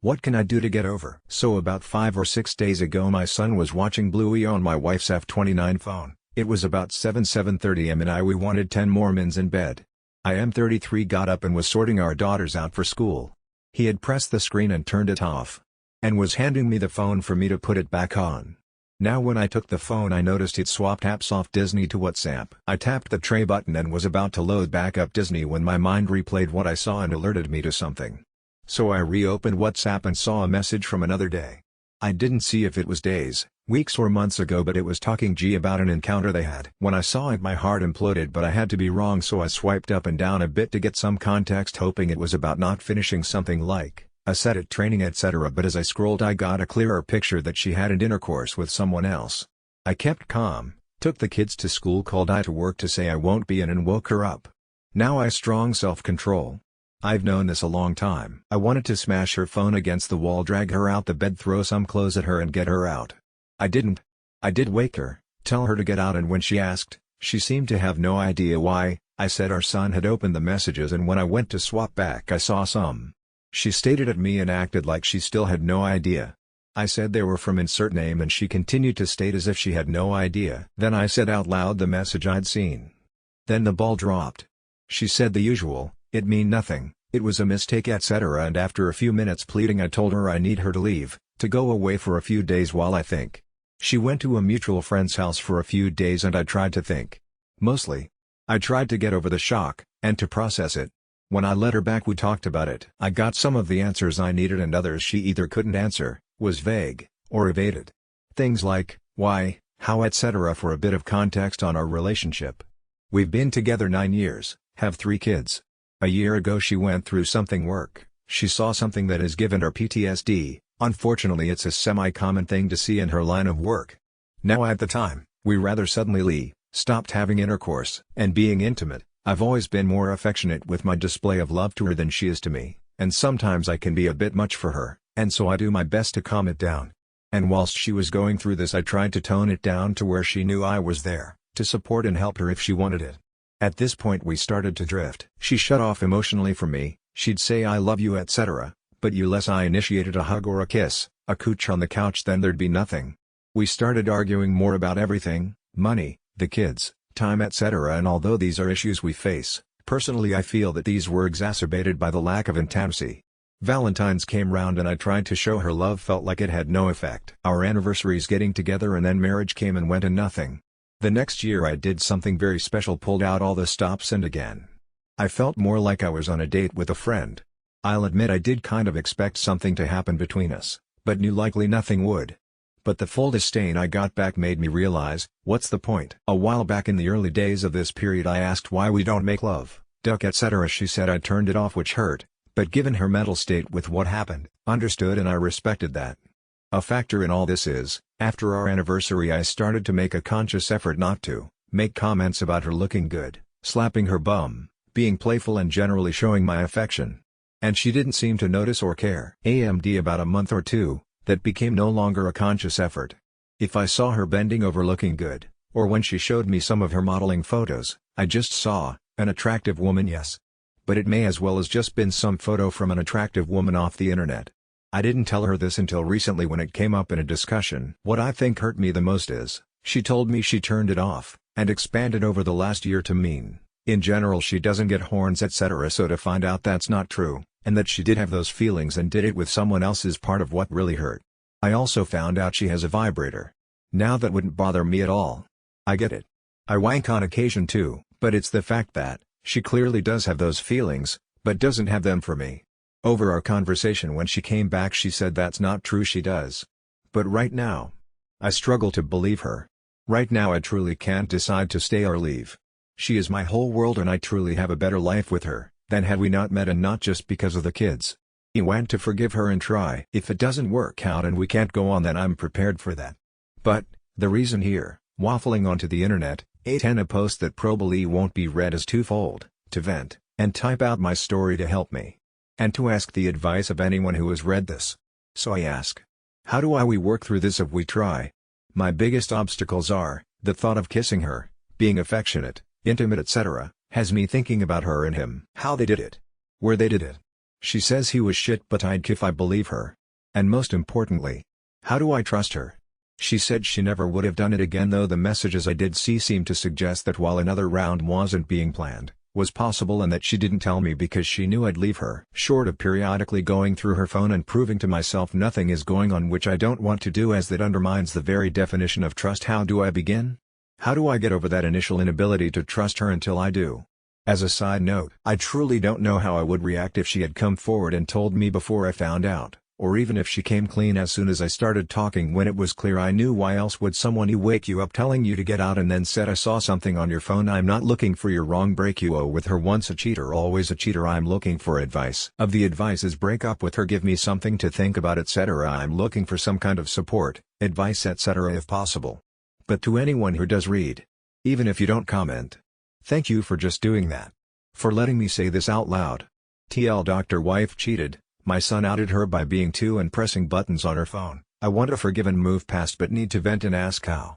What can I do to get over? So about 5 or 6 days ago my son was watching Bluey on my wife's F29 phone. It was about 7:30 am and we wanted 10 more minutes in bed. I am 33 got up and was sorting our daughters out for school. He had pressed the screen and turned it off. And was handing me the phone for me to put it back on. Now when I took the phone I noticed it swapped apps off Disney to WhatsApp. I tapped the tray button and was about to load back up Disney when my mind replayed what I saw and alerted me to something. So I reopened WhatsApp and saw a message from another day. I didn't see if it was days, weeks or months ago, but it was talking about an encounter they had. When I saw it my heart imploded, but I had to be wrong, so I swiped up and down a bit to get some context, hoping it was about not finishing something like a set at training etc. But as I scrolled I got a clearer picture that she had an intercourse with someone else. I kept calm, took the kids to school, called I to work to say I won't be in and woke her up. Now I strong self-control. I've known this a long time. I wanted to smash her phone against the wall, drag her out the bed, throw some clothes at her and get her out. I didn't. I did wake her, tell her to get out, and when she asked, she seemed to have no idea why. I said our son had opened the messages and when I went to swap back I saw some. She stared at me and acted like she still had no idea. I said they were from insert name and she continued to state as if she had no idea. Then I said out loud the message I'd seen. Then the ball dropped. She said the usual, "It mean nothing, it was a mistake etc." and after a few minutes pleading I told her I need her to leave, to go away for a few days while I think. She went to a mutual friend's house for a few days and I tried to think. Mostly. I tried to get over the shock, and to process it. When I let her back we talked about it. I got some of the answers I needed and others she either couldn't answer, was vague, or evaded. Things like, why, how etc. for a bit of context on our relationship. We've been together 9 years, have 3 kids. A year ago she went through something work, she saw something that has given her PTSD, unfortunately it's a semi-common thing to see in her line of work. Now at the time, we rather suddenly stopped having intercourse and being intimate. I've always been more affectionate with my display of love to her than she is to me, and sometimes I can be a bit much for her, and so I do my best to calm it down. And whilst she was going through this I tried to tone it down to where she knew I was there, to support and help her if she wanted it. At this point we started to drift. She shut off emotionally from me, she'd say I love you etc., but unless I initiated a hug or a kiss, a cooch on the couch, then there'd be nothing. We started arguing more about everything, money, the kids, time etc. and although these are issues we face, personally I feel that these were exacerbated by the lack of intimacy. Valentine's came round and I tried to show her love, felt like it had no effect. Our anniversaries, getting together, and then marriage came and went and nothing. The next year I did something very special, pulled out all the stops, and again I felt more like I was on a date with a friend. I'll admit I did kind of expect something to happen between us, but knew likely nothing would. But the full disdain I got back made me realize, what's the point? A while back in the early days of this period I asked why we don't make love, duck etc. She said I turned it off, which hurt, but given her mental state with what happened, understood, and I respected that. A factor in all this is, after our anniversary I started to make a conscious effort not to make comments about her looking good, slapping her bum, being playful and generally showing my affection. And she didn't seem to notice or care. AMD about a month or two, that became no longer a conscious effort. If I saw her bending over looking good, or when she showed me some of her modeling photos, I just saw an attractive woman, yes. But it may as well as just been some photo from an attractive woman off the internet. I didn't tell her this until recently when it came up in a discussion. What I think hurt me the most is, she told me she turned it off, and expanded over the last year to mean, in general she doesn't get horns etc. So to find out that's not true, and that she did have those feelings and did it with someone else, is part of what really hurt. I also found out she has a vibrator. Now that wouldn't bother me at all. I get it. I wank on occasion too, but it's the fact that she clearly does have those feelings, but doesn't have them for me. Over our conversation when she came back she said that's not true, she does. But right now, I struggle to believe her. Right now I truly can't decide to stay or leave. She is my whole world and I truly have a better life with her than had we not met, and not just because of the kids. I want to forgive her and try. If it doesn't work out and we can't go on, then I'm prepared for that. But, the reason here, waffling onto the internet, a post that probably won't be read as twofold, to vent, and type out my story to help me. And to ask the advice of anyone who has read this. So I ask, how do we work through this if we try? My biggest obstacles are, the thought of kissing her, being affectionate, intimate etc., has me thinking about her and him. How they did it. Where they did it. She says he was shit but I'd if I believe her. And most importantly, how do I trust her? She said she never would have done it again, though the messages I did see seemed to suggest that while another round wasn't being planned, was possible, and that she didn't tell me because she knew I'd leave her. Short of periodically going through her phone and proving to myself nothing is going on, which I don't want to do as that undermines the very definition of trust. How do I begin? How do I get over that initial inability to trust her until I do? As a side note, I truly don't know how I would react if she had come forward and told me before I found out. Or even if she came clean as soon as I started talking when it was clear I knew. Why else would someone wake you up telling you to get out and then said I saw something on your phone? I'm not looking for your wrong break you. Oh, with her once a cheater always a cheater. I'm looking for advice. Of the advice is break up with her, give me something to think about, etc. I'm looking for some kind of support, advice, etc. if possible. But to anyone who does read, even if you don't comment, thank you for just doing that. For letting me say this out loud. TL Dr. Wife cheated. My son outed her by being too and pressing buttons on her phone. I want to forgive and move past but need to vent and ask how.